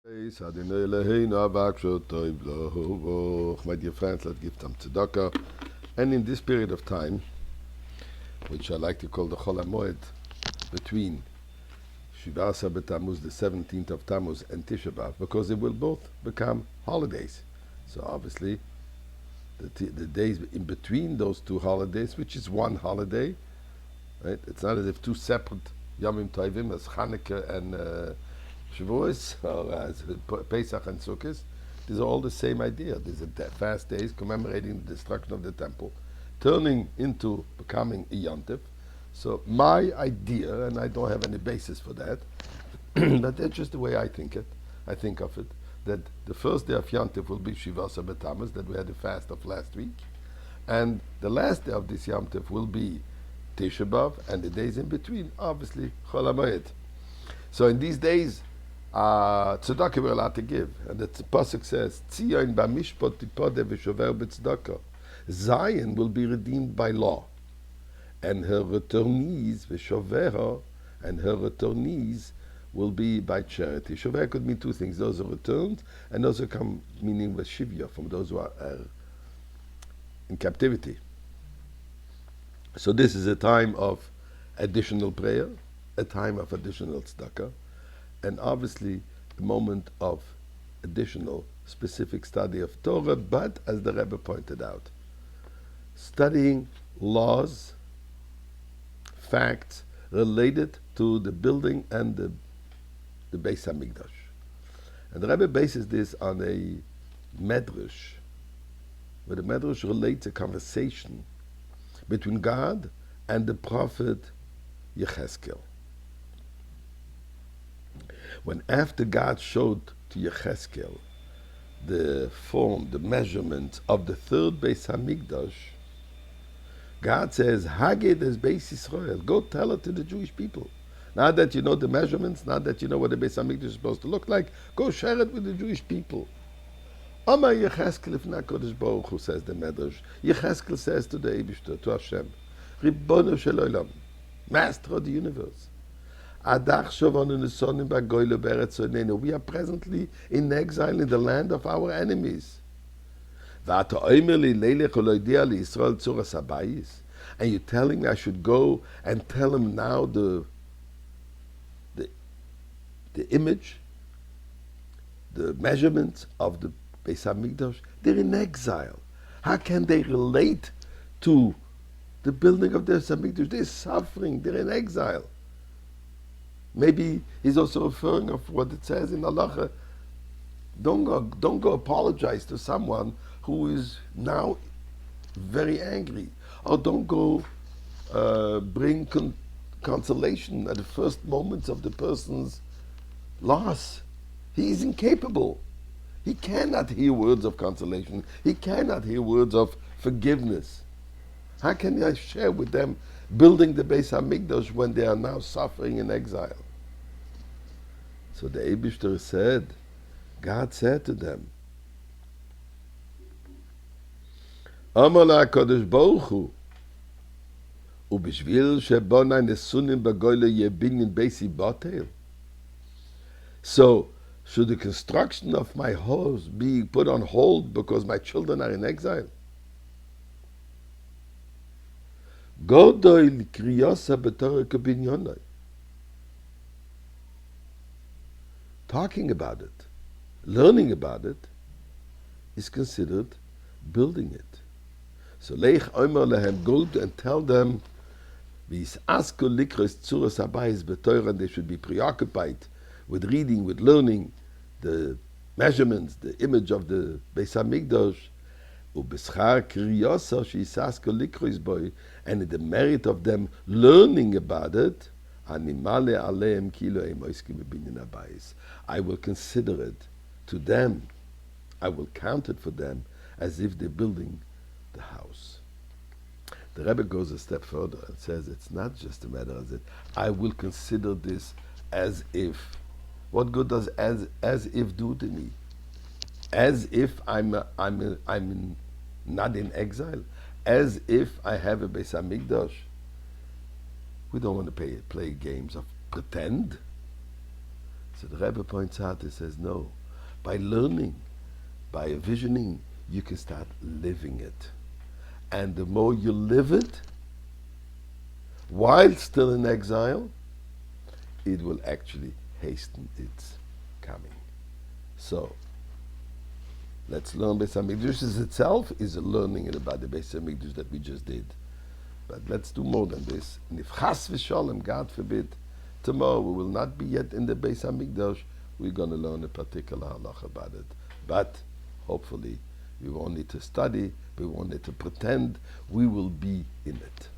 My dear friends, let's give some tzedakah. And in this period of time, which I like to call the Chol HaMoed, between Shiva Asar B'Tammuz, the 17th of Tammuz, and Tisha B'Av, because they will both become holidays. So obviously, the days in between those two holidays, which is one holiday, right? It's not as if two separate Yomim Tovim as Chanukah and Shavuos, or as Pesach and Sukkot. These are all the same idea. These are fast days commemorating the destruction of the temple, turning into becoming a Yontif. So my idea, and I don't have any basis for that, but that's just the way I think it. I think of it that the first day of Yontif will be Shiva Asar B'Tammuz, that we had the fast of last week, and the last day of this Yontif will be Tisha B'Av, and the days in between, obviously, Chol HaMoed. So in these days, tzedakah we're allowed to give, and the pasuk says, "Tzion b'mishpat tipodeh v'shover b'tzedakah." Zion will be redeemed by law, and her returnees v'shovera, and her returnees will be by charity. Shover could mean two things: those are returned, and those who come meaning v'shivya, from those who are in captivity. So this is a time of additional prayer, a time of additional tzedakah, and obviously a moment of additional specific study of Torah, but as the Rebbe pointed out, studying laws, facts related to the building and the Beis HaMikdash. And the Rebbe bases this on a medrash, where the medrash relates a conversation between God and the prophet Yecheskel. When after God showed to Yecheskel the form, the measurement of the third Beis HaMikdash, God says, Hagid is Beis Yisrael. Go tell it to the Jewish people. Now that you know the measurements, now that you know what the Beis HaMikdash is supposed to look like, go share it with the Jewish people. Amar Yecheskel ifnei HaKadosh Baruch Hu, says the Medrash. Yecheskel says to the Eibishter, to Hashem, Ribbono shel Olam, Master of the universe. We are presently in exile in the land of our enemies. And you're telling me I should go and tell him now the image, the measurements of the Beis HaMikdash? They're in exile. How can they relate to the building of the Beis HaMikdash? They're suffering. They're in exile. Maybe he's also referring of what it says in Halacha. Don't go apologize to someone who is now very angry, or don't go bring consolation at the first moments of the person's loss. He is incapable. He cannot hear words of consolation. He cannot hear words of forgiveness. How can I share with them building the Beis HaMikdash when they are now suffering in exile? So the Eibishter said, God said to them, Amar LaKadosh Baruch Hu, Ubishvil shebonai nesunim b'goyle yebinyin beisi batel. So, should the construction of my house be put on hold because my children are in exile? Godoy kriyasa b'torah kebinyonai. Talking about it, learning about it, is considered building it. So Leich Omer lehem, go and tell them, Vis asko likros tzuras habayis b'torah, and they should be preoccupied with reading, with learning the measurements, the image of the Beis HaMikdash, ubeschar kriyasa she'isasko likros boy, and in the merit of them learning about it, I will consider it to them, I will count it for them as if they're building the house. The Rebbe goes a step further and says it's not just a matter of that. I will consider this as if. What good does as if do to me? As if I'm not in exile? As if I have a Beis HaMikdash? We don't want to play games of pretend. So the Rebbe points out, he says, no, by learning, by envisioning, you can start living it. And the more you live it, while still in exile, it will actually hasten its coming. So, let's learn Beis HaMikdash itself is a learning about the Beis HaMikdash that we just did. But let's do more than this. And if Chas v'Sholem, God forbid, tomorrow we will not be yet in the Beis HaMikdash, we're going to learn a particular halacha about it. But hopefully we won't need to study, we won't need to pretend, we will be in it.